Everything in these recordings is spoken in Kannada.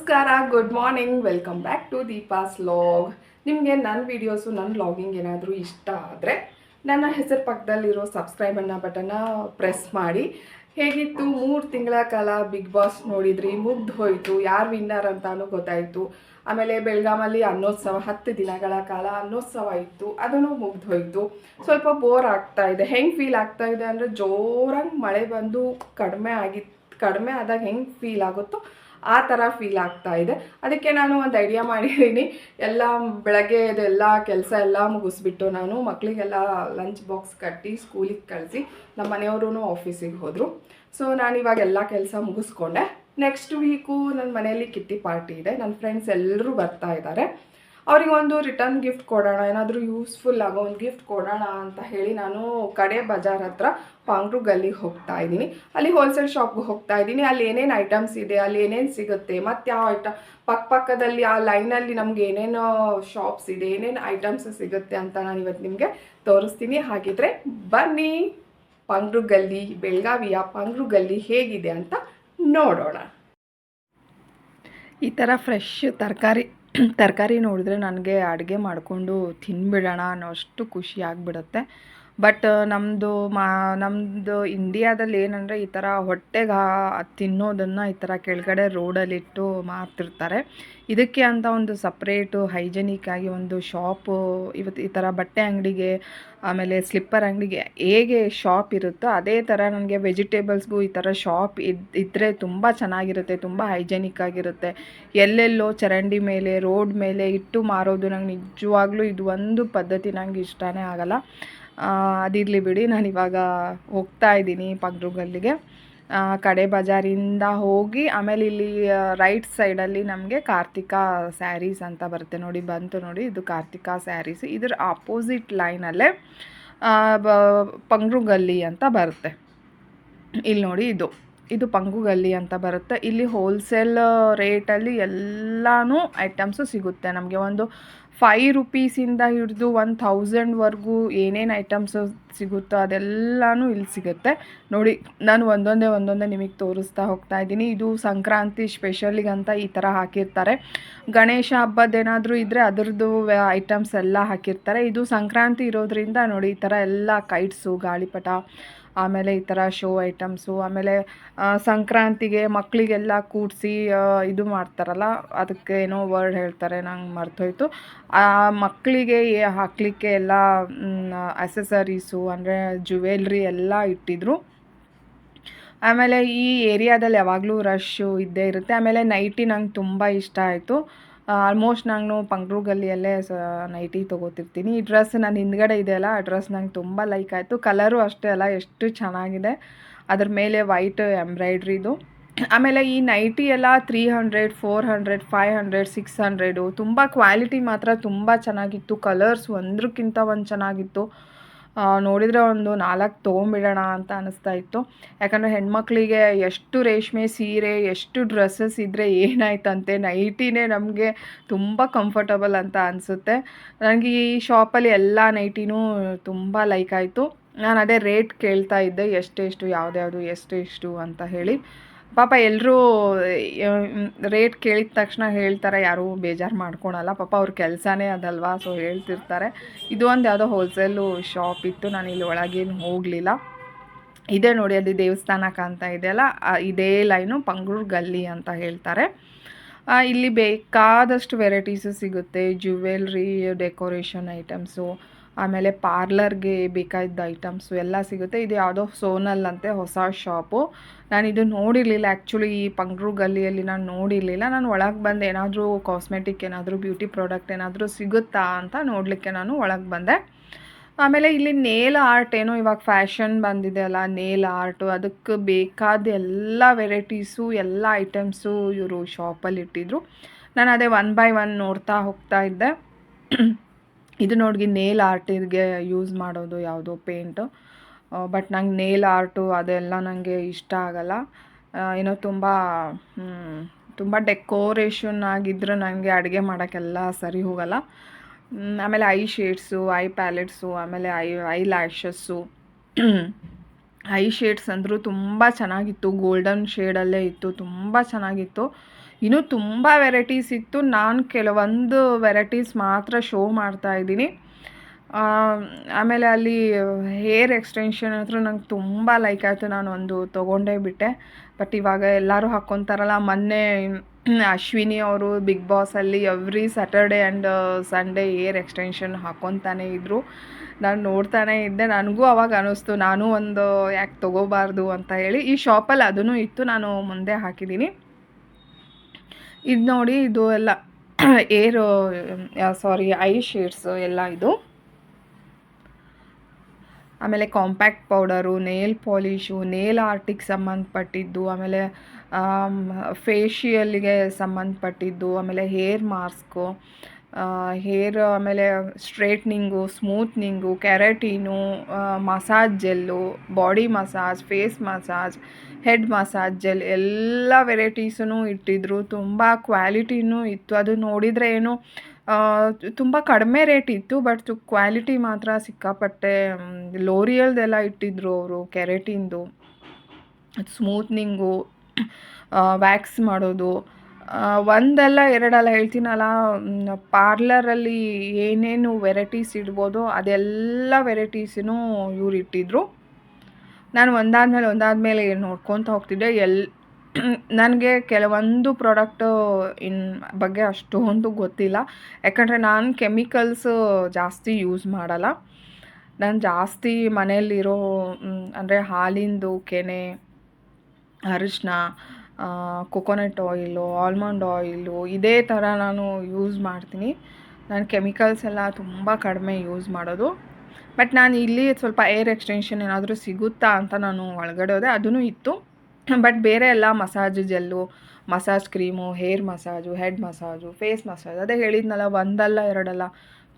ನಮಸ್ಕಾರ, good morning, welcome back to Deepa's vlog. ನಿಮಗೆ ನನ್ನ ವೀಡಿಯೋಸು, ನನ್ನ ವ್ಲಾಗಿಂಗ್ ಏನಾದರೂ ಇಷ್ಟ ಆದರೆ ನನ್ನ ಹೆಸರು ಪಕ್ಕದಲ್ಲಿರೋ ಸಬ್ಸ್ಕ್ರೈಬ್ ಬಟನ್ನ ಪ್ರೆಸ್ ಮಾಡಿ. ಹೇಗಿತ್ತು 3 ತಿಂಗಳ ಕಾಲ ಬಿಗ್ ಬಾಸ್ ನೋಡಿದ್ರಿ, ಮುಗ್ದು ಹೋಯಿತು, ಯಾರು ವಿನ್ನರ್ ಅಂತಾನು ಗೊತ್ತಾಯಿತು. ಆಮೇಲೆ ಬೆಳಗಾಮಲ್ಲಿ ಅನ್ನೋತ್ಸವ 10 ದಿನಗಳ ಕಾಲ ಅನ್ನೋತ್ಸವ ಇತ್ತು, ಅದನ್ನು ಮುಗ್ದು ಹೋಯಿತು. ಸ್ವಲ್ಪ ಬೋರ್ ಆಗ್ತಾ ಇದೆ. ಹೆಂಗೆ ಫೀಲ್ ಆಗ್ತಾ ಇದೆ ಅಂದರೆ, ಜೋರಾಗಿ ಮಳೆ ಬಂದು ಕಡಿಮೆ ಆದಾಗ ಹೆಂಗೆ ಫೀಲ್ ಆಗುತ್ತೋ ಆ ಥರ ಫೀಲ್ ಆಗ್ತಾ ಇದೆ. ಅದಕ್ಕೆ ನಾನು ಒಂದು ಐಡಿಯಾ ಮಾಡಿದ್ದೀನಿ. ಎಲ್ಲ ಬೆಳಗ್ಗೆ ಇದೆಲ್ಲ ಕೆಲಸ ಎಲ್ಲ ಮುಗಿಸ್ಬಿಟ್ಟು ನಾನು ಮಕ್ಕಳಿಗೆಲ್ಲ ಲಂಚ್ ಬಾಕ್ಸ್ ಕಟ್ಟಿ ಸ್ಕೂಲಿಗೆ ಕಳಿಸಿ, ನಮ್ಮ ಮನೆಯವರು ಆಫೀಸಿಗೆ ಹೋದರು. ಸೊ ನಾನಿವಾಗ ಎಲ್ಲ ಕೆಲಸ ಮುಗಿಸ್ಕೊಂಡೆ. ನೆಕ್ಸ್ಟ್ ವೀಕು ನನ್ನ ಮನೆಯಲ್ಲಿ ಕಿಟ್ಟಿ ಪಾರ್ಟಿ ಇದೆ. ನನ್ನ ಫ್ರೆಂಡ್ಸ್ ಎಲ್ಲರೂ ಬರ್ತಾ ಇದ್ದಾರೆ. ಅವರಿಗೊಂದು ರಿಟರ್ನ್ ಗಿಫ್ಟ್ ಕೊಡೋಣ, ಏನಾದರೂ ಯೂಸ್ಫುಲ್ ಆಗೋ ಒಂದು ಗಿಫ್ಟ್ ಕೊಡೋಣ ಅಂತ ಹೇಳಿ ನಾನು ಕಡೆ ಬಜಾರ್ ಹತ್ರ ಪಾಂಗ್ರು ಗಲ್ಲಿಗೆ ಹೋಗ್ತಾ ಇದ್ದೀನಿ. ಅಲ್ಲಿ ಹೋಲ್ಸೇಲ್ ಶಾಪ್ಗೆ ಹೋಗ್ತಾ ಇದ್ದೀನಿ. ಅಲ್ಲಿ ಏನೇನು ಐಟಮ್ಸ್ ಇದೆ, ಅಲ್ಲಿ ಏನೇನು ಸಿಗುತ್ತೆ, ಮತ್ತು ಯಾವ ಐಟಮ್ ಪಕ್ಕದಲ್ಲಿ ಆ ಲೈನಲ್ಲಿ ನಮ್ಗೆ ಏನೇನು ಶಾಪ್ಸ್ ಇದೆ, ಏನೇನು ಐಟಮ್ಸ್ ಸಿಗುತ್ತೆ ಅಂತ ನಾನು ಇವತ್ತು ನಿಮಗೆ ತೋರಿಸ್ತೀನಿ. ಹಾಗಿದ್ರೆ ಬನ್ನಿ, ಪಾಂಗ್ರು ಗಲ್ಲಿ, ಬೆಳಗಾವಿಯ ಪಾಂಗ್ರು ಗಲ್ಲಿ ಹೇಗಿದೆ ಅಂತ ನೋಡೋಣ. ಈ ಥರ ಫ್ರೆಶ್ ತರಕಾರಿ ನೋಡಿದ್ರೆ ನನಗೆ ಅಡುಗೆ ಮಾಡಿಕೊಂಡು ತಿನ್ಬಿಡೋಣ ಅನ್ನೋಷ್ಟು ಖುಷಿ ಆಗಿಬಿಡುತ್ತೆ. ಬಟ್ ನಮ್ಮದು ಇಂಡಿಯಾದಲ್ಲಿ ಏನಂದರೆ ಈ ಥರ ಹೊಟ್ಟೆಗೆ ತಿನ್ನೋದನ್ನು ಈ ಥರ ಕೆಳಗಡೆ ರೋಡಲ್ಲಿಟ್ಟು ಮಾರ್ತಿರ್ತಾರೆ. ಇದಕ್ಕೆ ಅಂತ ಒಂದು ಸಪ್ರೇಟು ಹೈಜೆನಿಕ್ಕಾಗಿ ಒಂದು ಶಾಪು, ಇವತ್ತು ಈ ಥರ ಬಟ್ಟೆ ಅಂಗಡಿಗೆ, ಆಮೇಲೆ ಸ್ಲಿಪ್ಪರ್ ಅಂಗಡಿಗೆ ಹೇಗೆ ಶಾಪ್ ಇರುತ್ತೋ ಅದೇ ಥರ ನನಗೆ ವೆಜಿಟೇಬಲ್ಸ್ಗೂ ಈ ಥರ ಶಾಪ್ ಇದ್ದರೆ ತುಂಬ ಚೆನ್ನಾಗಿರುತ್ತೆ, ತುಂಬ ಹೈಜೆನಿಕ್ ಆಗಿರುತ್ತೆ. ಎಲ್ಲೆಲ್ಲೋ ಚರಂಡಿ ಮೇಲೆ, ರೋಡ್ ಮೇಲೆ ಇಟ್ಟು ಮಾರೋದು ನಂಗೆ ನಿಜವಾಗ್ಲೂ ಇದು ಒಂದು ಪದ್ಧತಿ ನಂಗೆ ಇಷ್ಟನೇ ಆಗಲ್ಲ. ಅದಿರಲಿ ಬಿಡಿ, ನಾನಿವಾಗ ಹೋಗ್ತಾ ಇದ್ದೀನಿ ಪಗ್ರುಗಲ್ಲಿಗೆ. ಕಡೆ ಬಜಾರಿಂದ ಹೋಗಿ ಆಮೇಲೆ ಇಲ್ಲಿ ರೈಟ್ ಸೈಡಲ್ಲಿ ನಮಗೆ ಕಾರ್ತಿಕಾ ಸ್ಯಾರೀಸ್ ಅಂತ ಬರುತ್ತೆ ನೋಡಿ, ಬಂತು ನೋಡಿ, ಇದು ಕಾರ್ತಿಕಾ ಸ್ಯಾರೀಸ್. ಇದರ ಆಪೋಸಿಟ್ ಲೈನಲ್ಲೇ ಪಂಗ್ರುಗಲ್ಲಿ ಅಂತ ಬರುತ್ತೆ. ಇಲ್ಲಿ ನೋಡಿ, ಇದು ಪಂಗುಗಲ್ಲಿ ಅಂತ ಬರುತ್ತೆ. ಇಲ್ಲಿ ಹೋಲ್ಸೇಲ್ ರೇಟಲ್ಲಿ ಎಲ್ಲನೂ ಐಟಮ್ಸು ಸಿಗುತ್ತೆ ನಮಗೆ. ಒಂದು 5 ರೂಪೀಸಿಂದ ಹಿಡಿದು 1000ವರೆಗೂ ಏನೇನು ಐಟಮ್ಸು ಸಿಗುತ್ತೋ ಅದೆಲ್ಲನೂ ಇಲ್ಲಿ ಸಿಗುತ್ತೆ ನೋಡಿ. ನಾನು ಒಂದೊಂದೇ ನಿಮಗೆ ತೋರಿಸ್ತಾ ಹೋಗ್ತಾ ಇದ್ದೀನಿ. ಇದು ಸಂಕ್ರಾಂತಿ ಸ್ಪೆಷಲಿಗಂತ ಈ ಥರ ಹಾಕಿರ್ತಾರೆ. ಗಣೇಶ ಹಬ್ಬದ್ದೇನಾದರೂ ಇದ್ದರೆ ಅದರದ್ದು ಐಟಮ್ಸ್ ಎಲ್ಲ ಹಾಕಿರ್ತಾರೆ. ಇದು ಸಂಕ್ರಾಂತಿ ಇರೋದ್ರಿಂದ ನೋಡಿ, ಈ ಥರ ಎಲ್ಲ ಕೈಟ್ಸು, ಗಾಳಿಪಟ, ಆಮೇಲೆ ಈ ಥರ ಶೋ ಐಟಮ್ಸು, ಆಮೇಲೆ ಸಂಕ್ರಾಂತಿಗೆ ಮಕ್ಕಳಿಗೆಲ್ಲ ಕೂಡಿಸಿ ಇದು ಮಾಡ್ತಾರಲ್ಲ, ಅದಕ್ಕೆ ಏನೋ ವರ್ಡ್ ಹೇಳ್ತಾರೆ, ನಂಗೆ ಮರ್ತೋಯ್ತು. ಆ ಮಕ್ಕಳಿಗೆ ಹಾಕಲಿಕ್ಕೆ ಎಲ್ಲ ಅಸೆಸರೀಸು ಅಂದರೆ ಜ್ಯುವೆಲ್ರಿ ಎಲ್ಲ ಇಟ್ಟಿದ್ರು. ಆಮೇಲೆ ಈ ಏರಿಯಾದಲ್ಲಿ ಯಾವಾಗಲೂ ರಶ್ಶು ಇದ್ದೇ ಇರುತ್ತೆ. ಆಮೇಲೆ ನೈಟಿ ನಂಗೆ ತುಂಬ ಇಷ್ಟ ಆಯಿತು. ಆಲ್ಮೋಸ್ಟ್ ನಾನು ಪಂಗ್ರುಗಲ್ಲಿಯಲ್ಲೇ ನೈಟಿ ತೊಗೋತಿರ್ತೀನಿ. ಈ ಡ್ರೆಸ್ ನನ್ನ ಹಿಂದ್ಗಡೆ ಇದೆಯಲ್ಲ, ಆ ಡ್ರೆಸ್ ನಂಗೆ ತುಂಬ ಲೈಕ್ ಆಯಿತು. ಕಲರು ಅಷ್ಟೇ ಅಲ್ಲ, ಎಷ್ಟು ಚೆನ್ನಾಗಿದೆ. ಅದ್ರ ಮೇಲೆ ವೈಟ್ ಎಂಬ್ರಾಯ್ಡ್ರಿದು. ಆಮೇಲೆ ಈ ನೈಟಿ ಎಲ್ಲ 300, 400, 500, 600. ತುಂಬ ಕ್ವಾಲಿಟಿ ಮಾತ್ರ ತುಂಬ ಚೆನ್ನಾಗಿತ್ತು. ಕಲರ್ಸ್ ಒಂದಕ್ಕಿಂತ ಒಂದು ಚೆನ್ನಾಗಿತ್ತು. ನೋಡಿದರೆ ಒಂದು 4 ತೊಗೊಂಬಿಡೋಣ ಅಂತ ಅನ್ನಿಸ್ತಾ ಇತ್ತು. ಯಾಕಂದರೆ ಹೆಣ್ಮಕ್ಳಿಗೆ ಎಷ್ಟು ರೇಷ್ಮೆ ಸೀರೆ, ಎಷ್ಟು ಡ್ರೆಸ್ಸಸ್ ಇದ್ದರೆ ಏನಾಯ್ತಂತೆ, ನೈಟಿನೇ ನಮಗೆ ತುಂಬ ಕಂಫರ್ಟಬಲ್ ಅಂತ ಅನಿಸುತ್ತೆ. ನನಗೆ ಈ ಶಾಪಲ್ಲಿ ಎಲ್ಲ ನೈಟಿನೂ ತುಂಬ ಲೈಕ್ ಆಯಿತು. ನಾನು ಅದೇ ರೇಟ್ ಕೇಳ್ತಾ ಇದ್ದೆ, ಎಷ್ಟೆಷ್ಟು, ಯಾವ್ದ್ಯಾವುದು ಎಷ್ಟೆಷ್ಟು ಅಂತ ಹೇಳಿ. ಪಾಪ ಎಲ್ಲರೂ ರೇಟ್ ಕೇಳಿದ ತಕ್ಷಣ ಹೇಳ್ತಾರೆ, ಯಾರೂ ಬೇಜಾರು ಮಾಡ್ಕೊಳಲ್ಲ. ಪಾಪ ಅವ್ರ ಕೆಲಸನೇ ಅದಲ್ವಾ, ಸೊ ಹೇಳ್ತಿರ್ತಾರೆ. ಇದು ಒಂದು ಯಾವುದೋ ಹೋಲ್ಸೇಲು ಶಾಪ್ ಇತ್ತು, ನಾನು ಇಲ್ಲಿ ಒಳಗೇನು ಹೋಗಲಿಲ್ಲ. ಇದೇ ನೋಡಿ, ಅಲ್ಲಿ ದೇವಸ್ಥಾನ ಕಾಣ್ತಾ ಇದೆಯಲ್ಲ, ಇದೇ ಲೈನು ಪಂಗ್ರು ಗಲ್ಲಿ ಅಂತ ಹೇಳ್ತಾರೆ. ಇಲ್ಲಿ ಬೇಕಾದಷ್ಟು ವೆರೈಟೀಸು ಸಿಗುತ್ತೆ. ಜ್ಯುವೆಲ್ರಿ, ಡೆಕೋರೇಷನ್ ಐಟಮ್ಸು, ಆಮೇಲೆ ಪಾರ್ಲರ್ಗೆ ಬೇಕಾದ ಐಟಮ್ಸು ಎಲ್ಲ ಸಿಗುತ್ತೆ. ಇದು ಯಾವುದೋ ಸೋನಲ್ ಅಂತೆ, ಹೊಸ ಶಾಪು. ನಾನಿದು ನೋಡಿರಲಿಲ್ಲ ಆ್ಯಕ್ಚುಲಿ. ಈ ಪಂಗ್ರು ಗಲ್ಲಿಯಲ್ಲಿ ನಾನು ನೋಡಿರಲಿಲ್ಲ. ನಾನು ಒಳಗೆ ಬಂದು ಏನಾದರೂ ಕಾಸ್ಮೆಟಿಕ್, ಏನಾದರೂ ಬ್ಯೂಟಿ ಪ್ರಾಡಕ್ಟ್ ಏನಾದರೂ ಸಿಗುತ್ತಾ ಅಂತ ನೋಡಲಿಕ್ಕೆ ನಾನು ಒಳಗೆ ಬಂದೆ. ಆಮೇಲೆ ಇಲ್ಲಿ ನೇಲ್ ಆರ್ಟ್ ಏನೋ ಇವಾಗ ಫ್ಯಾಷನ್ ಬಂದಿದೆ ಅಲ್ಲ, ನೇಲ್ ಆರ್ಟು, ಅದಕ್ಕೆ ಬೇಕಾದ ಎಲ್ಲ ವೆರೈಟೀಸು, ಎಲ್ಲ ಐಟಮ್ಸು ಇವರು ಶಾಪಲ್ಲಿ ಇಟ್ಟಿದ್ರು. ನಾನು ಅದೇ 1 by 1 ನೋಡ್ತಾ ಹೋಗ್ತಾ ಇದ್ದೆ. ಇದು ನೋಡಿ, ನೇಲ್ ಆರ್ಟಿಗೆ ಯೂಸ್ ಮಾಡೋದು ಯಾವುದೋ ಪೇಂಟು. ಬಟ್ ನಂಗೆ ನೇಲ್ ಆರ್ಟು ಅದೆಲ್ಲ ನನಗೆ ಇಷ್ಟ ಆಗಲ್ಲ. ಏನೋ ತುಂಬ ಡೆಕೋರೇಷನ್ ಆಗಿದ್ದರೆ ನನಗೆ ಅಡುಗೆ ಮಾಡೋಕ್ಕೆಲ್ಲ ಸರಿ ಹೋಗಲ್ಲ. ಆಮೇಲೆ ಐ ಶೇಡ್ಸು, ಐ ಪ್ಯಾಲೆಟ್ಸು, ಆಮೇಲೆ ಐ ಲ್ಯಾಶಸ್ಸು, ಐ ಶೇಡ್ಸ್ ಅಂದರೂ ತುಂಬ ಚೆನ್ನಾಗಿತ್ತು. ಗೋಲ್ಡನ್ ಶೇಡಲ್ಲೇ ಇತ್ತು, ತುಂಬ ಚೆನ್ನಾಗಿತ್ತು. ಇನ್ನೂ ತುಂಬ ವೆರೈಟೀಸ್ ಇತ್ತು. ನಾನು ಕೆಲವೊಂದು ವೆರೈಟೀಸ್ ಮಾತ್ರ ಶೋ ಮಾಡ್ತಾಯಿದ್ದೀನಿ. ಆಮೇಲೆ ಅಲ್ಲಿ ಹೇರ್ ಎಕ್ಸ್ಟೆನ್ಷನ್ ಹತ್ರ ನಂಗೆ ತುಂಬ ಲೈಕ್ ಆಯಿತು. ನಾನು ಒಂದು ತೊಗೊಂಡೇ ಬಿಟ್ಟೆ. ಬಟ್ ಇವಾಗ ಎಲ್ಲರೂ ಹಾಕ್ಕೊತಾರಲ್ಲ, ಮೊನ್ನೆ ಅಶ್ವಿನಿ ಅವರು ಬಿಗ್ ಬಾಸಲ್ಲಿ every Saturday and Sunday hair extension ಹಾಕ್ಕೊತಾನೆ ಇದ್ದರು. ನಾನು ನೋಡ್ತಾನೆ ಇದ್ದೆ. ನನಗೂ ಅವಾಗ ಅನ್ನಿಸ್ತು ನಾನು ಒಂದು ಯಾಕೆ ತೊಗೋಬಾರ್ದು ಅಂತ ಹೇಳಿ. ಈ ಶಾಪಲ್ಲಿ ಅದೂ ಇತ್ತು, ನಾನು ಮುಂದೆ ಹಾಕಿದ್ದೀನಿ. ಇದು ನೋಡಿ, ಇದು ಎಲ್ಲ ಏರು ಐ ಶೇಡ್ಸು ಎಲ್ಲ ಇದು. ಆಮೇಲೆ compact powder, nail polish, nail ಆರ್ಟಿಗೆ ಸಂಬಂಧಪಟ್ಟಿದ್ದು, ಆಮೇಲೆ ಫೇಶಿಯಲ್ಗೆ ಸಂಬಂಧಪಟ್ಟಿದ್ದು, ಆಮೇಲೆ ಹೇರ್ ಮಾಸ್ಕು, ಹೇರ್ ಆಮೇಲೆ straightening, smoothening, keratin, massage gel, body massage, face massage, head massage gel ಎಲ್ಲ ವೆರೈಟೀಸೂ ಇಟ್ಟಿದ್ರು. ತುಂಬ ಕ್ವಾಲಿಟಿನೂ ಇತ್ತು. ಅದು ನೋಡಿದರೆ ಏನು ತುಂಬ ಕಡಿಮೆ ರೇಟ್ ಇತ್ತು, ಬಟ್ ಕ್ವಾಲಿಟಿ ಮಾತ್ರ ಸಿಕ್ಕಾಪಟ್ಟೆ. ಲೋರಿಯಲ್ದೆಲ್ಲ ಇಟ್ಟಿದ್ರು ಅವರು, ಕೆರಾಟಿನ್ದು, ಸ್ಮೂತ್ನಿಂಗು, ವ್ಯಾಕ್ಸ್ ಮಾಡೋದು. ಒಂದಲ್ಲ ಎರಡಲ್ಲ ಹೇಳ್ತೀನಲ್ಲ, ಪಾರ್ಲರಲ್ಲಿ ಏನೇನು ವೆರೈಟೀಸ್ ಇಡ್ಬೋದು ಅದೆಲ್ಲ ವೆರೈಟೀಸೂ ಇವ್ರು ಇಟ್ಟಿದ್ರು. ನಾನು ಒಂದಾದ್ಮೇಲೆ ನೋಡ್ಕೊತ ಹೋಗ್ತಿದ್ದೆ. ನನಗೆ ಕೆಲವೊಂದು ಪ್ರಾಡಕ್ಟು ಬಗ್ಗೆ ಅಷ್ಟೊಂದು ಗೊತ್ತಿಲ್ಲ, ಯಾಕಂದರೆ ನಾನು ಕೆಮಿಕಲ್ಸು ಜಾಸ್ತಿ ಯೂಸ್ ಮಾಡಲ್ಲ. ನಾನು ಜಾಸ್ತಿ ಮನೆಯಲ್ಲಿರೋ ಅಂದರೆ ಹಾಲಿಂದು ಕೆನೆ, ಅರಿಶಿನ, ಕೊಕೊನಟ್ ಆಯಿಲು, ಆಲ್ಮಂಡ್ ಆಯಿಲು, ಇದೇ ಥರ ನಾನು ಯೂಸ್ ಮಾಡ್ತೀನಿ. ನಾನು ಕೆಮಿಕಲ್ಸ್ ಎಲ್ಲ ತುಂಬ ಕಡಿಮೆ ಯೂಸ್ ಮಾಡೋದು. ಬಟ್ ನಾನು ಇಲ್ಲಿ ಸ್ವಲ್ಪ ಏರ್ ಎಕ್ಸ್ಟೆನ್ಷನ್ ಏನಾದರೂ ಸಿಗುತ್ತಾ ಅಂತ ನಾನು ಒಳಗಡೆ ಹೋದೆ, ಅದೂ ಇತ್ತು. ಬಟ್ ಬೇರೆ ಎಲ್ಲ massage gel, massage cream, hair massage, head massage, face massage, ಅದೇ ಹೇಳಿದ್ನಲ್ಲ, ಒಂದಲ್ಲ ಎರಡಲ್ಲ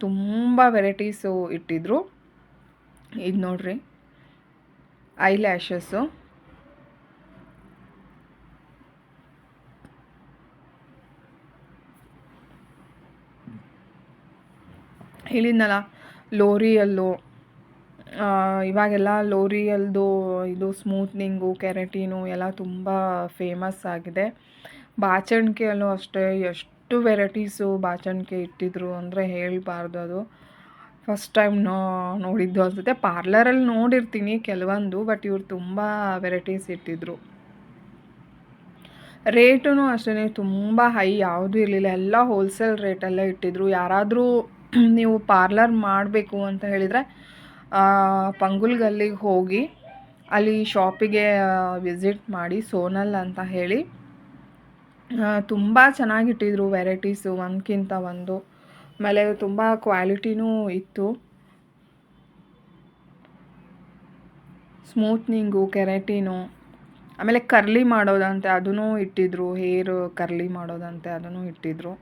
ತುಂಬ ವೆರೈಟೀಸು ಇಟ್ಟಿದ್ರು. ಇದು ನೋಡ್ರಿ, ಐ ಲ್ಯಾಶಸ್ಸು, ಹೇಳಿದ್ನಲ್ಲ ಲೋರಿಯಲ್ಲು, ಇವಾಗೆಲ್ಲ ಲೋರಿಯಲ್ದು ಇದು ಸ್ಮೂತ್ನಿಂಗು, ಕೆರಾಟಿನು ಎಲ್ಲ ತುಂಬ ಫೇಮಸ್ ಆಗಿದೆ. ಬಾಚಣಿಕೆಯಲ್ಲೂ ಅಷ್ಟೇ ಎಷ್ಟು ವೆರೈಟೀಸು ಬಾಚಣಿಕೆ ಇಟ್ಟಿದ್ರು ಅಂದರೆ ಹೇಳಬಾರ್ದು. ಅದು ಫಸ್ಟ್ ಟೈಮ್ ನೋಡಿದ್ದು ಅನಿಸುತ್ತೆ. ಪಾರ್ಲರಲ್ಲಿ ನೋಡಿರ್ತೀನಿ ಕೆಲವೊಂದು, ಬಟ್ ಇವ್ರು ತುಂಬ ವೆರೈಟೀಸ್ ಇಟ್ಟಿದ್ರು. ರೇಟೂ ಅಷ್ಟೇ ತುಂಬ ಹೈ ಯಾವುದೂ ಇರಲಿಲ್ಲ, ಎಲ್ಲ ಹೋಲ್ಸೇಲ್ ರೇಟಲ್ಲೇ ಇಟ್ಟಿದ್ರು. ಯಾರಾದರೂ ನೀವು ಪಾರ್ಲರ್ ಮಾಡಬೇಕು ಅಂತ ಹೇಳಿದರೆ ಪಂಗುಲ್ ಗಲ್ಲಿಗೆ ಹೋಗಿ ಅಲ್ಲಿ ಶಾಪಿಗೆ ವಿಸಿಟ್ ಮಾಡಿ, ಸೋನಲ್ ಅಂತ ಹೇಳಿ. ತುಂಬ ಚೆನ್ನಾಗಿಟ್ಟಿದ್ರು ವೆರೈಟೀಸು, ಒಂದಕ್ಕಿಂತ ಒಂದು. ಆಮೇಲೆ ತುಂಬ ಕ್ವಾಲಿಟಿನೂ ಇತ್ತು. ಸ್ಮೂತ್ನಿಂಗು, ಕೆರಾಟಿನು, ಆಮೇಲೆ ಕರ್ಲಿ ಮಾಡೋದಂತೆ ಅದೂ ಇಟ್ಟಿದ್ರು. ಹೇರ್ ಕರ್ಲಿ ಮಾಡೋದಂತೆ ಅದೂ ಇಟ್ಟಿದ್ರು.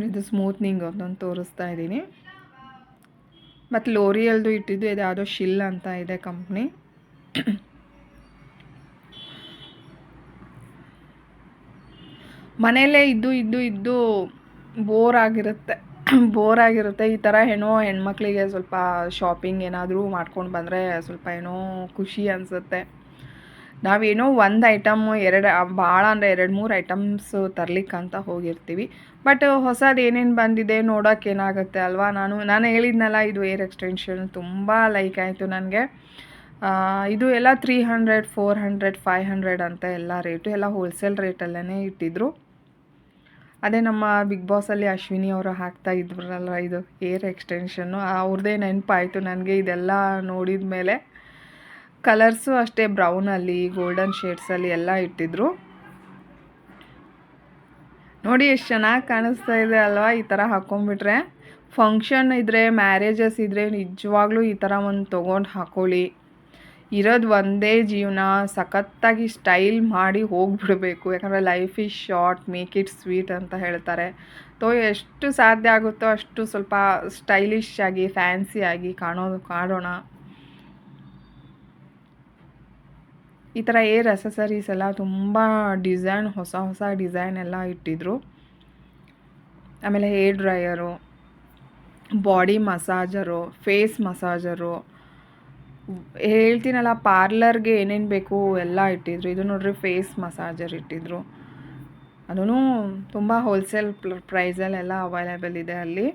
ಇದು ಸ್ಮೂತ್ನಿಂಗ್ ಅದನ್ನು ತೋರಿಸ್ತಾ ಇದ್ದೀನಿ. ಮತ್ತು ಲೋರಿಯಲ್ದು ಇಟ್ಟಿದ್ದು, ಇದು ಯಾವುದೋ ಶಿಲ್ ಅಂತ ಇದೆ ಕಂಪ್ನಿ. ಮನೆಯಲ್ಲೇ ಇದ್ದು ಬೋರ್ ಆಗಿರುತ್ತೆ. ಈ ಥರ ಹೆಣ್ಮಕ್ಳಿಗೆ ಸ್ವಲ್ಪ ಶಾಪಿಂಗ್ ಏನಾದರೂ ಮಾಡ್ಕೊಂಡು ಬಂದರೆ ಸ್ವಲ್ಪ ಏನೋ ಖುಷಿ ಅನಿಸುತ್ತೆ. ನಾವೇನೋ ಒಂದು ಐಟಮ್ಮು ಭಾಳ ಅಂದರೆ 2-3 ಐಟಮ್ಸ್ ತರ್ಲಿಕ್ಕಂತ ಹೋಗಿರ್ತೀವಿ. ಬಟ್ ಹೊಸದು ಏನೇನು ಬಂದಿದೆ ನೋಡೋಕೆ ಏನಾಗುತ್ತೆ ಅಲ್ವಾ. ನಾನು ಹೇಳಿದ್ನಲ್ಲ, ಇದು ಏರ್ ಎಕ್ಸ್ಟೆನ್ಷನ್ ತುಂಬ ಲೈಕ್ ಆಯಿತು ನನಗೆ. ಇದು ಎಲ್ಲ 300, 400, 500 ಅಂತ ಎಲ್ಲ ರೇಟು, ಎಲ್ಲ ಹೋಲ್ಸೇಲ್ ರೇಟಲ್ಲೇ ಇಟ್ಟಿದ್ರು. ಅದೇ ನಮ್ಮ ಬಿಗ್ ಬಾಸಲ್ಲಿ ಅಶ್ವಿನಿ ಅವರು ಹಾಕ್ತಾ ಇದ್ರಲ್ಲ, ಇದು ಏರ್ ಎಕ್ಸ್ಟೆನ್ಷನ್ನು, ಅವ್ರದ್ದೇ ನೆನಪಾಯಿತು ನನಗೆ ಇದೆಲ್ಲ ನೋಡಿದ ಮೇಲೆ. ಕಲರ್ಸು ಅಷ್ಟೇ ಬ್ರೌನಲ್ಲಿ, ಗೋಲ್ಡನ್ ಶೇಡ್ಸಲ್ಲಿ ಎಲ್ಲ ಇಟ್ಟಿದ್ರು. ನೋಡಿ ಎಷ್ಟು ಚೆನ್ನಾಗಿ ಕಾಣಿಸ್ತಾ ಇದೆ ಅಲ್ವಾ. ಈ ಥರ ಹಾಕ್ಕೊಂಬಿಟ್ರೆ ಫಂಕ್ಷನ್ ಇದ್ದರೆ, ಮ್ಯಾರೇಜಸ್ ಇದ್ದರೆ ನಿಜವಾಗ್ಲೂ ಈ ಥರ ಒಂದು ತೊಗೊಂಡು ಹಾಕ್ಕೊಳ್ಳಿ. ಇರೋದು ಒಂದೇ ಜೀವನ, ಸಖತ್ತಾಗಿ ಸ್ಟೈಲ್ ಮಾಡಿ ಹೋಗಿಬಿಡಬೇಕು. ಯಾಕಂದರೆ life is short, make it sweet ಅಂತ ಹೇಳ್ತಾರೆ. ಎಷ್ಟು ಸಾಧ್ಯ ಆಗುತ್ತೋ ಅಷ್ಟು ಸ್ವಲ್ಪ ಸ್ಟೈಲಿಶ್ ಆಗಿ, ಫ್ಯಾನ್ಸಿಯಾಗಿ ಕಾಣೋಣ. ಈ ಥರ ಏರ್ ಅಸೆಸರೀಸ್ ಎಲ್ಲ ತುಂಬ ಡಿಸೈನ್, ಹೊಸ ಡಿಸೈನ್ ಎಲ್ಲ ಇಟ್ಟಿದ್ರು. ಆಮೇಲೆ ಹೇರ್ ಡ್ರೈಯರು, ಬಾಡಿ ಮಸಾಜರು, ಫೇಸ್ ಮಸಾಜರು, ಹೇಳ್ತೀನಲ್ಲ, ಪಾರ್ಲರ್ಗೆ ಏನೇನು ಬೇಕು ಎಲ್ಲ ಇಟ್ಟಿದ್ರು. ಇದು ನೋಡ್ರಿ ಫೇಸ್ ಮಸಾಜರ್ ಇಟ್ಟಿದ್ರು. ಅದೂ ತುಂಬ ಹೋಲ್ಸೇಲ್ ಪ್ರೈಸಲ್ಲೆಲ್ಲ ಅವೈಲೇಬಲ್ ಇದೆ ಅಲ್ಲಿ.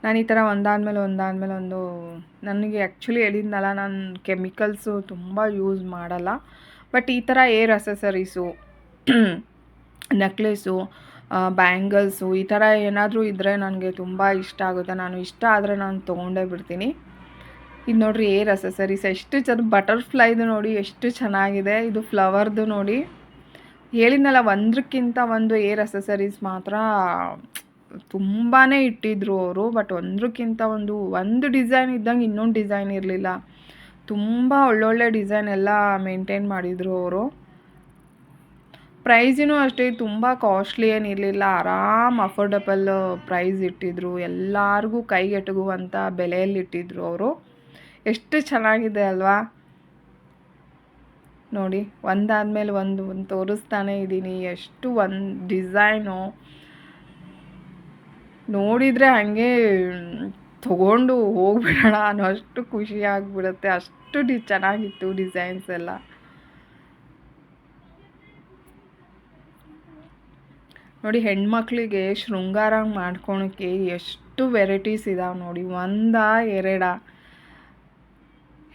ನಾನು ಈ ಥರ ಒಂದಾದ್ಮೇಲೆ ಒಂದು ನನಗೆ ಆ್ಯಕ್ಚುಲಿ ಹೇಳಿದ್ನಲ್ಲ, ನಾನು ಕೆಮಿಕಲ್ಸು ತುಂಬ ಯೂಸ್ ಮಾಡಲ್ಲ. ಬಟ್ ಈ ಥರ ಏರ್ ಅಸೆಸರೀಸು, ನೆಕ್ಲೆಸು, ಬ್ಯಾಂಗಲ್ಸು ಈ ಥರ ಏನಾದರೂ ಇದ್ದರೆ ನನಗೆ ತುಂಬ ಇಷ್ಟ ಆಗುತ್ತೆ. ನಾನು ಇಷ್ಟ ಆದರೆ ನಾನು ತೊಗೊಂಡೇ ಬಿಡ್ತೀನಿ. ಇದು ನೋಡಿರಿ ಏರ್ ಅಸೆಸರೀಸ್ ಎಷ್ಟು ಬಟರ್ಫ್ಲೈದು ನೋಡಿ ಎಷ್ಟು ಚೆನ್ನಾಗಿದೆ. ಇದು ಫ್ಲವರ್ದು ನೋಡಿ. ಹೇಳಿದ್ನಲ್ಲ, ಒಂದಕ್ಕಿಂತ ಒಂದು ಏರ್ ಅಸೆಸರೀಸ್ ಮಾತ್ರ ತುಂಬಾ ಇಟ್ಟಿದ್ರು ಅವರು. ಬಟ್ ಒಂದಕ್ಕಿಂತ ಒಂದು ಡಿಸೈನ್ ಇದ್ದಂಗೆ ಇನ್ನೊಂದು ಡಿಸೈನ್ ಇರಲಿಲ್ಲ. ತುಂಬ ಒಳ್ಳೊಳ್ಳೆ ಡಿಸೈನ್ ಎಲ್ಲ ಮೇಂಟೈನ್ ಮಾಡಿದರು ಅವರು. ಪ್ರೈಸಿನೂ ಅಷ್ಟೇ ತುಂಬ ಕಾಸ್ಟ್ಲಿ ಏನಿರಲಿಲ್ಲ. ಆರಾಮ್ ಅಫೋರ್ಡಬಲ್ ಪ್ರೈಸ್ ಇಟ್ಟಿದ್ರು. ಎಲ್ಲರಿಗೂ ಕೈಗೆಟುಕುವಂಥ ಬೆಲೆಯಲ್ಲಿ ಇಟ್ಟಿದ್ರು ಅವರು. ಎಷ್ಟು ಚೆನ್ನಾಗಿದೆ ಅಲ್ವಾ ನೋಡಿ. ಒಂದಾದ್ಮೇಲೆ ಒಂದು ತೋರಿಸ್ತಾನೆ ಇದ್ದೀನಿ. ಎಷ್ಟು ಒಂದು ಡಿಸೈನು ನೋಡಿದರೆ ಹಾಗೆ ತೊಗೊಂಡು ಹೋಗ್ಬಿಡೋಣ ಅನ್ನೋ ಅಷ್ಟು ಖುಷಿ ಆಗಿಬಿಡುತ್ತೆ. ಅಷ್ಟು ಚೆನ್ನಾಗಿತ್ತು ಡಿಸೈನ್ಸ್ ಎಲ್ಲ. ನೋಡಿ, ಹೆಣ್ಮಕ್ಳಿಗೆ ಶೃಂಗಾರ ಮಾಡ್ಕೊಳಕ್ಕೆ ಎಷ್ಟು ವೆರೈಟೀಸ್ ಇದಾವೆ ನೋಡಿ. ಎರಡ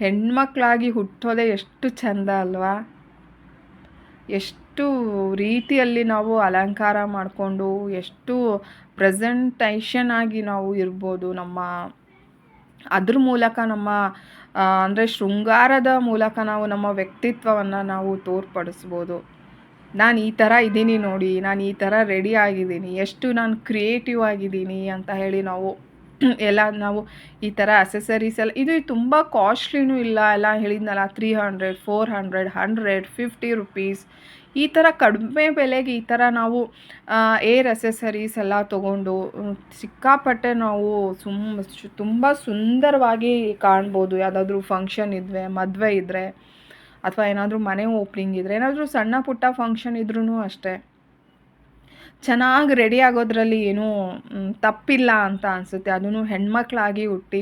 ಹೆಣ್ಮಕ್ಳಾಗಿ ಹುಟ್ಟೋದೇ ಎಷ್ಟು ಚೆಂದ ಅಲ್ವಾ. ಎಷ್ಟು ರೀತಿಯಲ್ಲಿ ನಾವು ಅಲಂಕಾರ ಮಾಡಿಕೊಂಡು ಎಷ್ಟು ಪ್ರೆಸೆಂಟೇಷನ್ ಆಗಿ ನಾವು ಇರ್ಬೋದು. ಅದ್ರ ಮೂಲಕ ಅಂದರೆ ಶೃಂಗಾರದ ಮೂಲಕ ನಾವು ನಮ್ಮ ವ್ಯಕ್ತಿತ್ವವನ್ನು ನಾವು ತೋರ್ಪಡಿಸ್ಬೋದು. ನಾನು ಈ ಥರ ಇದ್ದೀನಿ ನೋಡಿ, ನಾನು ಈ ಥರ ರೆಡಿ ಆಗಿದ್ದೀನಿ, ಎಷ್ಟು ನಾನು ಕ್ರಿಯೇಟಿವ್ ಆಗಿದ್ದೀನಿ ಅಂತ ಹೇಳಿ ನಾವು ಈ ಥರ ಅಸೆಸರೀಸ್ ಎಲ್ಲ ಇದು ತುಂಬ ಕಾಸ್ಟ್ಲಿನೂ ಇಲ್ಲ. ಎಲ್ಲ ಹೇಳಿದ್ನಲ್ಲ, 300, 400, 100, 50 ರುಪೀಸ್ ಈ ಥರ ಕಡಿಮೆ ಬೆಲೆಗೆ ಈ ಥರ ನಾವು ಏರ್ ಅಸೆಸರೀಸ್ ಎಲ್ಲ ತೊಗೊಂಡು ಸಿಕ್ಕಾಪಟ್ಟೆ ನಾವು ತುಂಬ ಸುಂದರವಾಗಿ ಕಾಣ್ಬೋದು. ಯಾವುದಾದ್ರೂ ಫಂಕ್ಷನ್ ಇದ್ದರೆ, ಮದುವೆ ಇದ್ದರೆ, ಅಥವಾ ಏನಾದರೂ ಮನೆ ಓಪ್ನಿಂಗ್ ಇದ್ದರೆ, ಏನಾದರೂ ಸಣ್ಣ ಪುಟ್ಟ ಫಂಕ್ಷನ್ ಇದ್ರೂ ಅಷ್ಟೇ, ಚೆನ್ನಾಗಿ ರೆಡಿ ಆಗೋದ್ರಲ್ಲಿ ಏನೂ ತಪ್ಪಿಲ್ಲ ಅಂತ ಅನಿಸುತ್ತೆ. ಅದೂ ಹೆಣ್ಮಕ್ಳಾಗಿ ಹುಟ್ಟಿ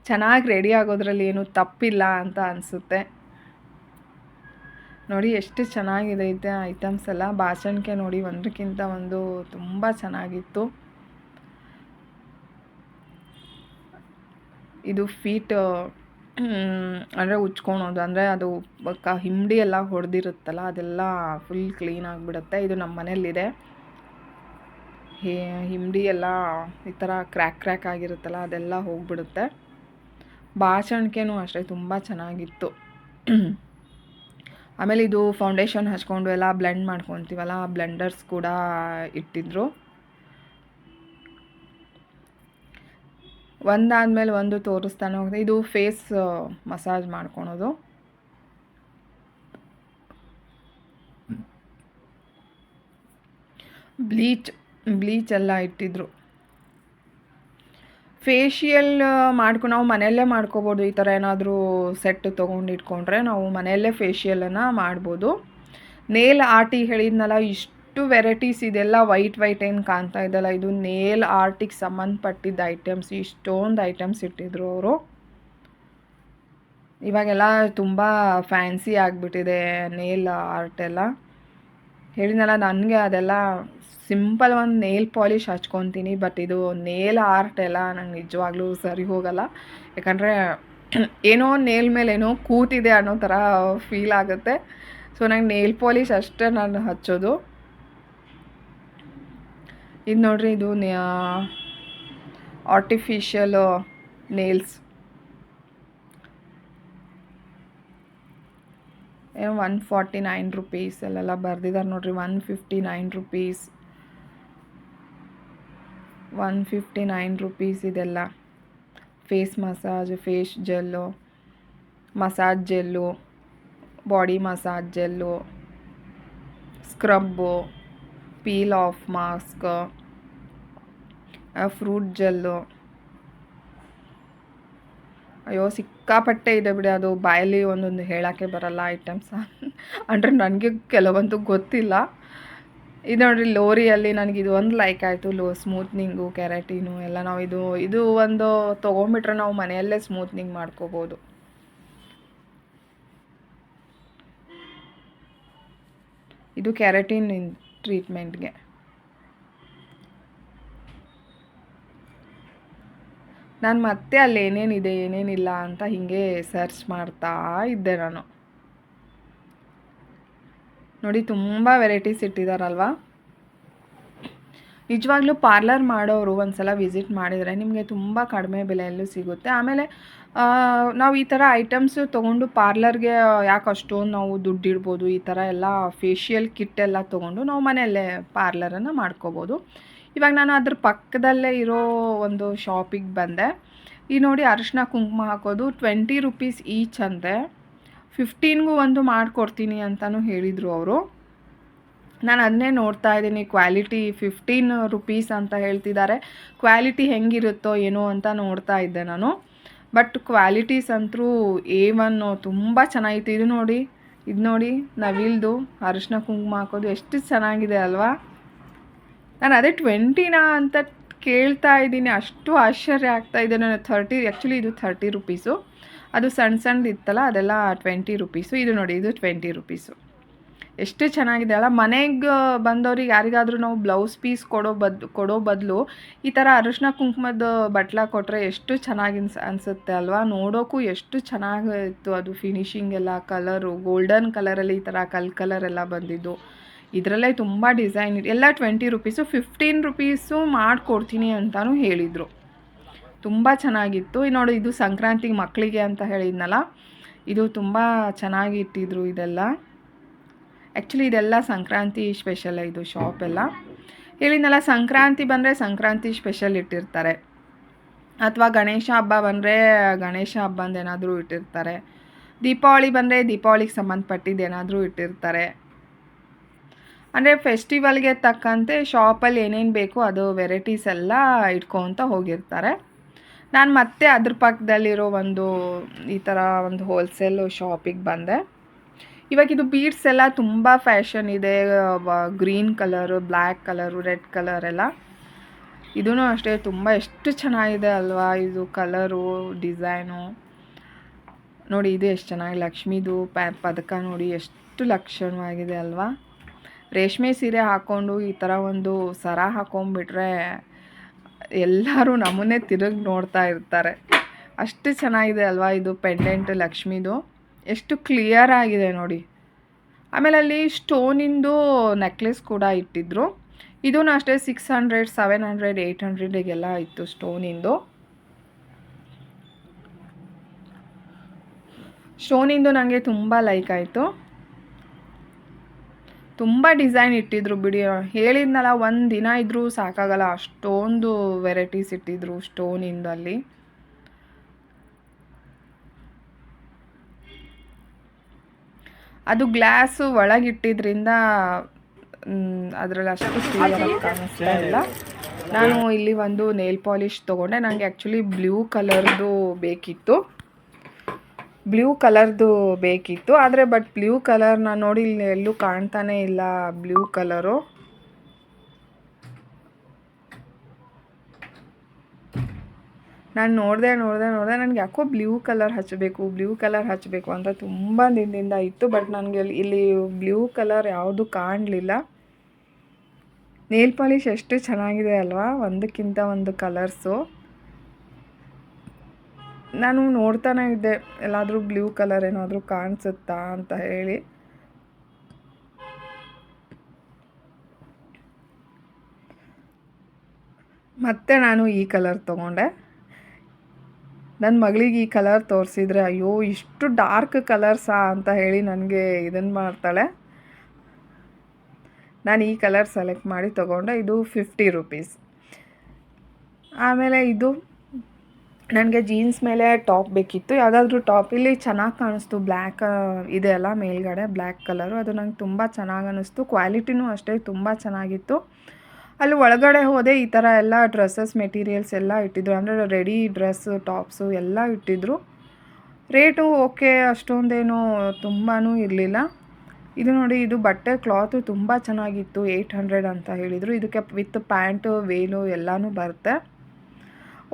ಚೆನ್ನಾಗಿ ರೆಡಿ ಆಗೋದ್ರಲ್ಲಿ ಏನೂ ತಪ್ಪಿಲ್ಲ ಅಂತ ಅನಿಸುತ್ತೆ ನೋಡಿ. ಎಷ್ಟು ಚೆನ್ನಾಗಿದೆ ಐಟಮ್ಸ್ ಎಲ್ಲ. ಬಾಚಣಿಕೆ ನೋಡಿ, ಒಂದಕ್ಕಿಂತ ಒಂದು ತುಂಬ ಚೆನ್ನಾಗಿತ್ತು. ಇದು ಫೀಟ್ ಅಂದರೆ ಉಚ್ಕೊಳೋದು, ಅಂದರೆ ಅದು ಹಿಂಡಿ ಎಲ್ಲ ಹೊಡೆದಿರುತ್ತಲ್ಲ ಅದೆಲ್ಲ ಫುಲ್ ಕ್ಲೀನ್ ಆಗಿಬಿಡುತ್ತೆ. ಇದು ನಮ್ಮ ಮನೇಲಿದೆ. ಹಿಂಡಿ ಎಲ್ಲ ಈ ಥರ ಕ್ರ್ಯಾಕ್ ಆಗಿರುತ್ತಲ್ಲ ಅದೆಲ್ಲ ಹೋಗಿಬಿಡುತ್ತೆ. ಬಾಚಣಿಕೆನೂ ಅಷ್ಟೇ ತುಂಬ ಚೆನ್ನಾಗಿತ್ತು. ಆಮೇಲೆ ಇದು ಫೌಂಡೇಶನ್ ಹಚ್ಕೊಂಡು ಎಲ್ಲ ಬ್ಲೆಂಡ್ ಮಾಡ್ಕೊತೀವಲ್ಲ, ಬ್ಲೆಂಡರ್ಸ್ ಕೂಡ ಇಟ್ಟಿದ್ರು. ಒಂದಾದ್ಮೇಲೆ ಒಂದು ತೋರಿಸ್ತಾನೆ ಹೋಗಿದೆ. ಇದು ಫೇಸ್ ಮಸಾಜ್ ಮಾಡ್ಕೊಳೋದು. ಬ್ಲೀಚ್ ಎಲ್ಲ ಇಟ್ಟಿದ್ರು. ಫೇಶಿಯಲ್ ನಾವು ಮನೆಯಲ್ಲೇ ಮಾಡ್ಕೋಬೋದು. ಈ ಥರ ಏನಾದರೂ ಸೆಟ್ ತೊಗೊಂಡು ಇಟ್ಕೊಂಡ್ರೆ ನಾವು ಮನೆಯಲ್ಲೇ ಫೇಶಿಯಲನ್ನು ಮಾಡ್ಬೋದು. ನೇಲ್ ಆರ್ಟಿಗೆ ಹೇಳಿದ್ನಲ್ಲ, ಇಷ್ಟು ವೆರೈಟೀಸ್ ಇದೆಲ್ಲ ವೈಟ್ ಏನು ಕಾಣ್ತಾ ಇದೆಯಲ್ಲ, ಇದು ನೇಲ್ ಆರ್ಟಿಗೆ ಸಂಬಂಧಪಟ್ಟಿದ್ದ ಐಟಮ್ಸ್. ಇಷ್ಟೊಂದು ಐಟಮ್ಸ್ ಇಟ್ಟಿದ್ರು ಅವರು. ಇವಾಗೆಲ್ಲ ತುಂಬ ಫ್ಯಾನ್ಸಿ ಆಗಿಬಿಟ್ಟಿದೆ ನೇಲ್ ಆರ್ಟ್ ಎಲ್ಲ. ಹೇಳಿದ್ನಲ್ಲ, ನನಗೆ ಅದೆಲ್ಲ ಸಿಂಪಲ್ ಒಂದು ನೇಲ್ ಪಾಲಿಷ್ ಹಚ್ಕೊತೀನಿ. ಬಟ್ ಇದು ನೇಲ್ ಆರ್ಟ್ ಎಲ್ಲ ನಂಗೆ ನಿಜವಾಗ್ಲೂ ಸರಿ ಹೋಗಲ್ಲ. ಯಾಕಂದರೆ ಏನೋ ನೇಲ್ ಮೇಲೆ ಏನೋ ಕೂತಿದೆ ಅನ್ನೋ ಥರ ಫೀಲ್ ಆಗುತ್ತೆ. ಸೊ ನಂಗೆ ನೇಲ್ ಪಾಲಿಷ್ ಅಷ್ಟೇ ನಾನು ಹಚ್ಚೋದು. ಇದು ನೋಡ್ರಿ, ಇದು ಆರ್ಟಿಫಿಷಿಯಲ್ ನೇಲ್ಸ್. ಏನೋ 149 ರುಪೀಸ್ ಅಲ್ಲೆಲ್ಲ ಬರ್ದಿದ್ದಾರೆ ನೋಡ್ರಿ. 159 ರುಪೀಸ್, 159 ರುಪೀಸ್ ಇದೆಲ್ಲ. Face massage, face gel, massage gel, body massage gel, scrub, peel off mask, fruit gel. ಅಯ್ಯೋ ಸಿಕ್ಕಾಪಟ್ಟೆ ಇದೆ ಬಿಡಿ. ಅದು ಬಾಯಲ್ಲಿ ಒಂದೊಂದು ಹೇಳೋಕ್ಕೆ ಬರಲ್ಲ ಐಟಮ್ಸ್. ಅಂದರೆ ನನಗೆ ಕೆಲವೊಂದು ಗೊತ್ತಿಲ್ಲ. ಇದು ನೋಡಿರಿ ಲೋರಿಯಲ್ಲಿ ನನಗಿದು ಒಂದು ಲೈಕ್ ಆಯಿತು. ಸ್ಮೂತ್ನಿಂಗು ಕೆರಾಟಿನು ಎಲ್ಲ ನಾವು ಇದು ಒಂದು ತೊಗೊಂಬಿಟ್ರೆ ನಾವು ಮನೆಯಲ್ಲೇ ಸ್ಮೂತ್ನಿಂಗ್ ಮಾಡ್ಕೋಬೋದು. ಇದು ಕೆರಾಟಿನ್ ಟ್ರೀಟ್ಮೆಂಟ್ಗೆ. ನಾನು ಮತ್ತೆ ಅಲ್ಲಿ ಏನೇನಿದೆ ಏನೇನಿಲ್ಲ ಅಂತ ಹೀಗೆ ಸರ್ಚ್ ಮಾಡ್ತಾ ಇದ್ದೆ ನಾನು. ನೋಡಿ ತುಂಬ ವೆರೈಟೀಸ್ ಇಟ್ಟಿದ್ದಾರಲ್ವಾ. ನಿಜವಾಗ್ಲೂ ಪಾರ್ಲರ್ ಮಾಡೋರು ಒಂದು ಸಲ ವಿಸಿಟ್ ಮಾಡಿದರೆ ನಿಮಗೆ ತುಂಬ ಕಡಿಮೆ ಬೆಲೆಯಲ್ಲೂ ಸಿಗುತ್ತೆ. ಆಮೇಲೆ ನಾವು ಈ ಥರ ಐಟಮ್ಸು ತೊಗೊಂಡು ಪಾರ್ಲರ್ಗೆ ಯಾಕೆ ಅಷ್ಟೊಂದು ನಾವು ದುಡ್ಡಿಡ್ಬೋದು. ಈ ಥರ ಎಲ್ಲ ಫೇಶಿಯಲ್ ಕಿಟ್ ಎಲ್ಲ ತೊಗೊಂಡು ನಾವು ಮನೆಯಲ್ಲೇ ಪಾರ್ಲರನ್ನು ಮಾಡ್ಕೋಬೋದು. ಇವಾಗ ನಾನು ಅದ್ರ ಪಕ್ಕದಲ್ಲೇ ಇರೋ ಒಂದು ಶಾಪಿಗೆ ಬಂದೆ. ಈ ನೋಡಿ ಅರಿಶಿನ ಕುಂಕುಮ ಹಾಕೋದು 20 ರೂಪೀಸ್ ಈಚ್ ಅಂತೆ. 15ಗೂ ಒಂದು ಮಾಡಿಕೊಡ್ತೀನಿ ಅಂತಲೂ ಹೇಳಿದರು ಅವರು. ನಾನು ಅದನ್ನೇ ನೋಡ್ತಾ ಇದ್ದೀನಿ. ಕ್ವಾಲಿಟಿ 15 ರೂಪೀಸ್ ಅಂತ ಹೇಳ್ತಿದ್ದಾರೆ. ಕ್ವಾಲಿಟಿ ಹೆಂಗಿರುತ್ತೋ ಏನೋ ಅಂತ ನೋಡ್ತಾ ಇದ್ದೆ ನಾನು. ಬಟ್ ಕ್ವಾಲಿಟೀಸ್ ಅಂತೂ A1 ತುಂಬ ಚೆನ್ನಾಗಿತ್ತು. ಇದು ನೋಡಿ ನವಿಲ್ದು ಅರಿಶಿನ ಕುಂಕುಮ ಹಾಕೋದು ಎಷ್ಟು ಚೆನ್ನಾಗಿದೆ ಅಲ್ವಾ. ನಾನು ಅದೇ 20ನಾ ಅಂತ ಕೇಳ್ತಾ ಇದ್ದೀನಿ. ಅಷ್ಟು ಆಶ್ಚರ್ಯ ಆಗ್ತಾಯಿದೆ. ನಾನು ಆ್ಯಕ್ಚುಲಿ ಇದು 30 ರೂಪೀಸು. ಅದು ಸಣ್ಣದು ಇತ್ತಲ್ಲ ಅದೆಲ್ಲ 20 ರೂಪೀಸು. ಇದು ನೋಡಿ ಇದು 20 ರೂಪೀಸು. ಎಷ್ಟು ಚೆನ್ನಾಗಿದೆ ಅಲ್ಲ. ಮನೆಗೆ ಬಂದವ್ರಿಗೆ ಯಾರಿಗಾದರೂ ನಾವು ಬ್ಲೌಸ್ ಪೀಸ್ ಕೊಡೋ ಬದಲು ಈ ಥರ ಅರಿಶಿನ ಕುಂಕುಮದ ಬಟ್ಲ ಕೊಟ್ಟರೆ ಎಷ್ಟು ಚೆನ್ನಾಗಿ ಅನಿಸುತ್ತೆ ಅಲ್ವಾ. ನೋಡೋಕ್ಕೂ ಎಷ್ಟು ಚೆನ್ನಾಗಿತ್ತು ಅದು. ಫಿನಿಶಿಂಗ್ ಎಲ್ಲ ಕಲರು ಗೋಲ್ಡನ್ ಕಲರಲ್ಲಿ ಈ ಥರ ಕಲರ್ ಎಲ್ಲ ಬಂದಿದ್ದು. ಇದರಲ್ಲೇ ತುಂಬ ಡಿಸೈನ್ ಎಲ್ಲ 20 ರೂಪೀಸು. 15 ರೂಪೀಸು ಮಾಡಿಕೊಡ್ತೀನಿ ಅಂತಲೂ ಹೇಳಿದರು. ತುಂಬ ಚೆನ್ನಾಗಿತ್ತು. ನೋಡಿ ಇದು ಸಂಕ್ರಾಂತಿಗೆ ಮಕ್ಕಳಿಗೆ ಅಂತ ಹೇಳಿದ್ನಲ್ಲ, ಇದು ತುಂಬ ಚೆನ್ನಾಗಿ ಇಟ್ಟಿದ್ರು ಇದೆಲ್ಲ. ಆ್ಯಕ್ಚುಲಿ ಇದೆಲ್ಲ ಸಂಕ್ರಾಂತಿ ಸ್ಪೆಷಲ್. ಇದು ಶಾಪ್ ಎಲ್ಲ ಹೇಳಿದ್ನಲ್ಲ, ಸಂಕ್ರಾಂತಿ ಬಂದರೆ ಸಂಕ್ರಾಂತಿ ಸ್ಪೆಷಲ್ ಇಟ್ಟಿರ್ತಾರೆ, ಅಥವಾ ಗಣೇಶ ಹಬ್ಬ ಬಂದರೆ ಗಣೇಶ ಹಬ್ಬಂದು ಏನಾದರೂ ಇಟ್ಟಿರ್ತಾರೆ, ದೀಪಾವಳಿ ಬಂದರೆ ದೀಪಾವಳಿಗೆ ಸಂಬಂಧಪಟ್ಟಿದ್ದು ಏನಾದರೂ ಇಟ್ಟಿರ್ತಾರೆ. ಅಂದರೆ ಫೆಸ್ಟಿವಲ್ಗೆ ತಕ್ಕಂತೆ ಶಾಪಲ್ಲಿ ಏನೇನು ಬೇಕೋ ಅದು ವೆರೈಟೀಸ್ ಎಲ್ಲ ಇಟ್ಕೊತ ಹೋಗಿರ್ತಾರೆ. ನಾನು ಮತ್ತೆ ಅದ್ರ ಪಕ್ಕದಲ್ಲಿರೋ ಈ ಥರ ಒಂದು ಹೋಲ್ಸೇಲ್ ಶಾಪಿಗೆ ಬಂದೆ. ಇವಾಗ ಇದು ಬೀಡ್ಸ್ ಎಲ್ಲ ತುಂಬ ಫ್ಯಾಷನ್ ಇದೆ. Green colour, black colour, red colour ಎಲ್ಲ. ಇದೂ ಅಷ್ಟೇ ತುಂಬ ಎಷ್ಟು ಚೆನ್ನಾಗಿದೆ ಅಲ್ವಾ. ಇದು ಕಲರು ಡಿಸೈನು ನೋಡಿ. ಇದು ಎಷ್ಟು ಚೆನ್ನಾಗಿ ಲಕ್ಷ್ಮೀದು ಪದಕ ನೋಡಿ ಎಷ್ಟು ಲಕ್ಷಣವಾಗಿದೆ ಅಲ್ವಾ. ರೇಷ್ಮೆ ಸೀರೆ ಹಾಕ್ಕೊಂಡು ಈ ಥರ ಒಂದು ಸರ ಹಾಕೊಂಡ್ಬಿಟ್ರೆ ಎಲ್ಲರೂ ನಮ್ಮನ್ನೇ ತಿರುಗಿ ನೋಡ್ತಾ ಇರ್ತಾರೆ. ಅಷ್ಟು ಚೆನ್ನಾಗಿದೆ ಅಲ್ವಾ. ಇದು ಪೆಂಡೆಂಟ್ ಲಕ್ಷ್ಮೀದು ಎಷ್ಟು ಕ್ಲಿಯರ್ ಆಗಿದೆ ನೋಡಿ. ಆಮೇಲೆ ಅಲ್ಲಿ ಸ್ಟೋನಿಂದು ನೆಕ್ಲೆಸ್ ಕೂಡ ಇಟ್ಟಿದ್ರು. ಇದೂ ಅಷ್ಟೇ 600, 700, 800ಗೆಲ್ಲ ಇತ್ತು ಸ್ಟೋನಿಂದು. ನನಗೆ ತುಂಬ ಲೈಕ್ ಆಯಿತು. ತುಂಬ ಡಿಸೈನ್ ಇಟ್ಟಿದ್ರು ಬಿಡಿ. ಹೇಳಿದ್ನಲ್ಲ, ಒಂದು ದಿನ ಇದ್ದರೂ ಸಾಕಾಗಲ್ಲ, ಅಷ್ಟೊಂದು ವೆರೈಟೀಸ್ ಇಟ್ಟಿದ್ರು ಸ್ಟೋನಿಂದು ಅಲ್ಲಿ. ಅದು ಗ್ಲಾಸು ಒಳಗಿಟ್ಟಿದ್ರಿಂದ ಅದರಲ್ಲಿ ಅಷ್ಟು ಕ್ಲಿಯರಾಗಿ ಕಾಣಿಸ್ತಾ ಇಲ್ಲ. ನಾನು ಇಲ್ಲಿ ಒಂದು ನೇಲ್ ಪಾಲಿಶ್ ತೊಗೊಂಡೆ. ನನಗೆ ಆ್ಯಕ್ಚುಲಿ ಬ್ಲೂ ಕಲರ್ದು ಬೇಕಿತ್ತು. ಆದರೆ ಬಟ್ ಬ್ಲೂ ಕಲರ್ ನಾನು ನೋಡಿ ಇಲ್ಲಿ ಎಲ್ಲೂ ಕಾಣ್ತಾನೇ ಇಲ್ಲ. ಬ್ಲೂ ಕಲರು ನಾನು ನೋಡಿದೆ. ನನಗೆ ಯಾಕೋ ಬ್ಲೂ ಕಲರ್ ಹಚ್ಚಬೇಕು ಅಂತ ತುಂಬ ದಿನದಿಂದ ಇತ್ತು. ಬಟ್ ನನಗೆ ಇಲ್ಲಿ ಬ್ಲೂ ಕಲರ್ ಯಾವುದು ಕಾಣಲಿಲ್ಲ. ನೇಲ್ ಪಾಲಿಶ್ ಎಷ್ಟು ಚೆನ್ನಾಗಿದೆ ಅಲ್ವಾ, ಒಂದಕ್ಕಿಂತ ಒಂದು ಕಲರ್ಸು. ನಾನು ನೋಡ್ತಾನೆ ಇದ್ದೆ ಎಲ್ಲಾದರೂ ಬ್ಲೂ ಕಲರ್ ಏನಾದರೂ ಕಾಣಿಸುತ್ತಾ ಅಂತ ಹೇಳಿ. ಮತ್ತೆ ನಾನು ಈ ಕಲರ್ ತೊಗೊಂಡೆ. ನನ್ನ ಮಗಳಿಗೆ ಈ ಕಲರ್ ತೋರಿಸಿದ್ರೆ ಅಯ್ಯೋ ಇಷ್ಟು ಡಾರ್ಕ್ ಕಲರ್ಸಾ ಅಂತ ಹೇಳಿ ನನಗೆ ಇದನ್ನು ಮಾಡ್ತಾಳೆ. ನಾನು ಈ ಕಲರ್ ಸೆಲೆಕ್ಟ್ ಮಾಡಿ ತೊಗೊಂಡೆ. ಇದು 50 ರೂಪೀಸ್. ಆಮೇಲೆ ಇದು ನನಗೆ ಜೀನ್ಸ್ ಮೇಲೆ ಟಾಪ್ ಬೇಕಿತ್ತು. ಯಾವುದಾದ್ರೂ ಟಾಪ್ ಇಲ್ಲಿ ಚೆನ್ನಾಗಿ ಕಾಣಿಸ್ತು. ಬ್ಲ್ಯಾಕ್ ಇದೆ ಅಲ್ಲ ಮೇಲ್ಗಡೆ ಬ್ಲ್ಯಾಕ್ ಕಲರು, ಅದು ನಂಗೆ ತುಂಬ ಚೆನ್ನಾಗಿ ಅನ್ನಿಸ್ತು. ಕ್ವಾಲಿಟಿನೂ ಅಷ್ಟೇ ತುಂಬ ಚೆನ್ನಾಗಿತ್ತು. ಅಲ್ಲಿ ಒಳಗಡೆ ಹೋದೆ, ಈ ಥರ ಎಲ್ಲ ಡ್ರೆಸ್ಸಸ್ ಮೆಟೀರಿಯಲ್ಸ್ ಎಲ್ಲ ಇಟ್ಟಿದ್ರು. ಅಂದರೆ ರೆಡಿ ಡ್ರೆಸ್ಸು ಟಾಪ್ಸು ಎಲ್ಲ ಇಟ್ಟಿದ್ರು. ರೇಟು ಓಕೆ, ಅಷ್ಟೊಂದೇನು ತುಂಬಾ ಇರಲಿಲ್ಲ. ಇದು ನೋಡಿ, ಇದು ಬಟ್ಟೆ ಕ್ಲಾತು ತುಂಬ ಚೆನ್ನಾಗಿತ್ತು. 800 ಅಂತ ಹೇಳಿದರು. ಇದಕ್ಕೆ ವಿತ್ ಪ್ಯಾಂಟು, ವೇಲು ಎಲ್ಲನೂ ಬರುತ್ತೆ.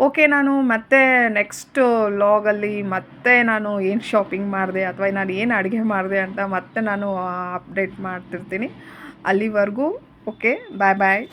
ಓಕೆ, ನಾನು ಮತ್ತೆ ನೆಕ್ಸ್ಟ್ ವ್ಲಾಗಲ್ಲಿ ಮತ್ತೆ ನಾನು ಏನು ಶಾಪಿಂಗ್ ಮಾಡಿದೆ ಅಥವಾ ನಾನು ಏನು ಅಡುಗೆ ಮಾಡಿದೆ ಅಂತ ಮತ್ತೆ ನಾನು ಅಪ್ಡೇಟ್ ಮಾಡ್ತಿರ್ತೀನಿ. ಅಲ್ಲಿವರೆಗೂ ಓಕೆ, ಬಾಯ್ ಬಾಯ್.